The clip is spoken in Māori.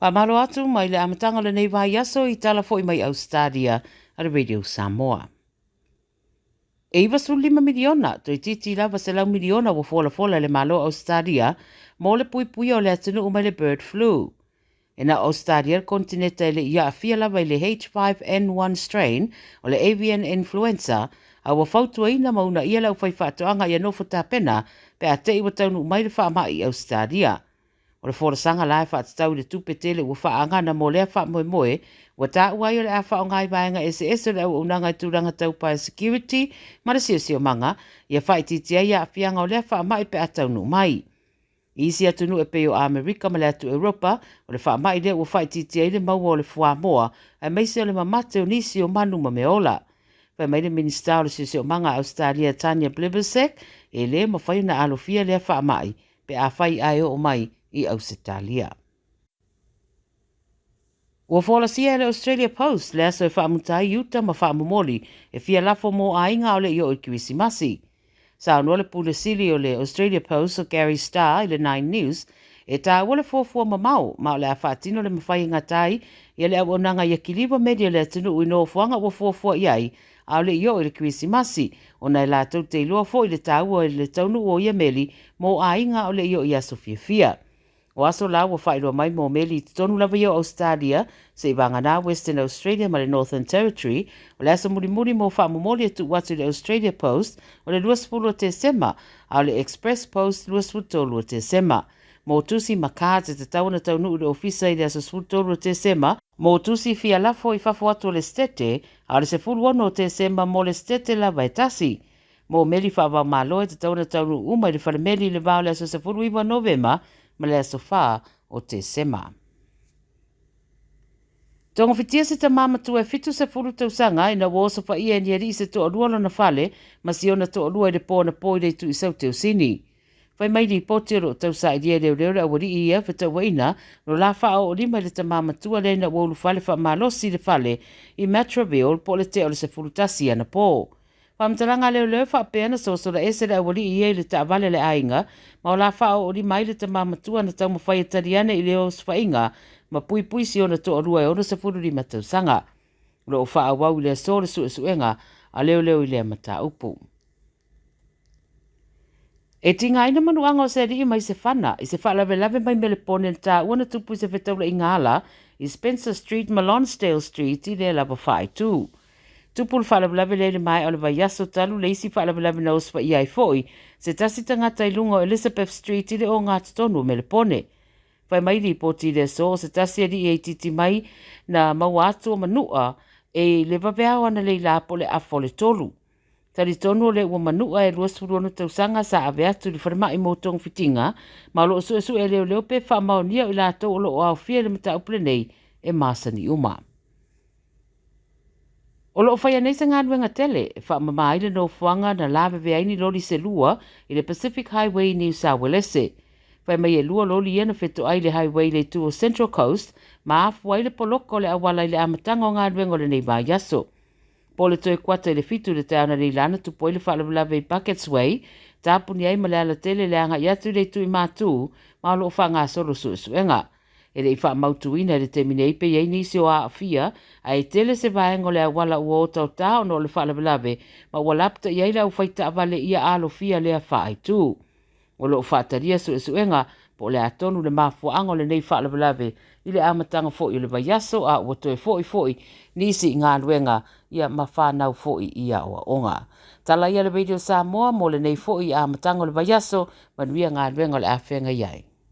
Whamalo atu mai le amatanga le nei vai aso I Tala Fou mai Ausetalia a Radio Samoa. E iwa su 5 miliona, to I titi lava se lau miliona wa fola le malo Ausetalia, mo le pui o le atunu umai le bird flu. E na Ausetalia kontinenta le ia afia lava I le H5N1 strain o le avian influenza, a wa fautua ina mauna ia lau fai whaatoanga ia nofo tāpena pe a te iwa taunu umai le whaamai Ausetalia. O le whorasanga lai whaatau le tupetele ua whaanga na mo lea wha moe, ua tā uai o le a wha o ngai vaenga SS o le au unanga I tūranga tau pai security, mara sio manga, ia wha ititia ia a whianga o lea wha mai pe atau nu mai. Isi atunu e peo Amerika ma le atu Europa, o le wha mai lea ua wha ititia ile maua o le fua moa, a meise o le mamate o nisi o manu ma meola. Whai mai le minista o le sio manga Australia Tanya Blibesek, e le ma whai na alofia lea wha mai, pe a whai ai o mai, I Ausetalia. Ua wholasia le Australia Post le aso e whaamutai iuta ma whaamumoli e fia lafo mō ainga o le I o I Kirisimasi. Sa anua le pule sili o le Australia Post o Gary Starr I le 9 News e tā ua le fuafua mamau ma o le a whaatino le mawhai ngatai I le awonanga I a kiliwa media le atunu ui no fuanga ua fuafua iai a o le I o I le Kirisimasi o nei la tau te ilua fo I le tāua I le taunu o ia meli mō ainga o le I o I aso fia. O aso la ua whaeroa mai mō meli I tonu lawa I o Australia, se I wangana Western Australia ma le Northern Territory, o le aso muri mō whaamumoli atu watu le Australia Post, o le 20 te sema, a le Express Post 20 te sema. Mō tusi makate te tauna taunu ule ofisa I le aso 20 te sema, mō tusi fia lafo I fafo atu le stete, a le se fuluono te sema mō le stete la vaitasi. Mō meli whawa maloe te tauna taunu umai le whale meli le vau le aso se fulu iwa novema, ma le aso wha o te sema. Tonga whitia se ta mamatu e fitu se furu tausanga ina woso pa ia ni ari se toa lualo na fale, ma si ona toa lua I le pōna pōi le tu I sau te usini. Whai mai li pōtero tausa I lia leo a wari ia whita waina, no la wha o lima le ta mamatu le na wolu fale wha malosi le fale I Matraville po le te o le se furu tasi ana pō. Whamtalanga leo wha peana so la ese le awali I le ta avale le ainga, ma o la wha o li mai le ta mamatua na tau mawhai atariana I leo swainga, ma pui si ona to orua e ona sa furu li matausanga. Lo o wha awau le so le suenga, a leo I le mata upu. E tinga ina manuanga o se ri mai se whana, I se whalave mai mele pone ta uana tupu se whetaula I ngala, I Spencer Street ma Lonsdale Street I le lava whai tū. Tupul whalawalawe leile mai o le vai aso talu le isi whalawalawe na ospa I ai foi, se tasi tangata I lunga o Elizabeth Street I le o ngā tonu me le pone. Whai mai li poti le so, se tasi ari e titi mai na maua atu o manua e le waweao ana le la po le afo le tolu. Tari tonu o le ua manua e luas furuona tausanga sa ave atu li wharamai mo tong fitinga, ma lo su e leo pe wha maonia I la tau o lo o au fia le mata upule nei e masani uma. O loo whai anei sa ngānuenga tele, wha mamaile no fuanga na lawe veaini loli se lua I le Pacific Highway New South Wales. Whai mai e lua loli iana whetu ai le highway le tu o Central Coast, ma afu ai le poloko le awala I le amatanga o ngānuenga o le nei mai yaso. Po le toe kuata I le fitu le taona nei lana tupo I le whalawalawe I Buckets Way, tāpuni ai ma le ala tele le anga iatu le tu I mātū, ma loo wha ngā solo suenga. E le I wha mautuina le temine ipe iei nisi o a fia, a e tele se vaengo le awala ua o tau tau no le whalawalawe, ma ua lapta iei lau whaita awale ia alo fia lea wha ai tū. O loo whaataria suenga, po le atonu le mafua ango le nei whalawalawe, I le amatanga fo I le vaiaso a ua toe foi, nisi I ngā luenga ia ma whanau fo ia o onga. Tala ia le Radio Samoa mo le nei fo I amatanga le vaiaso, manuia ngā luenga le awhenga iai.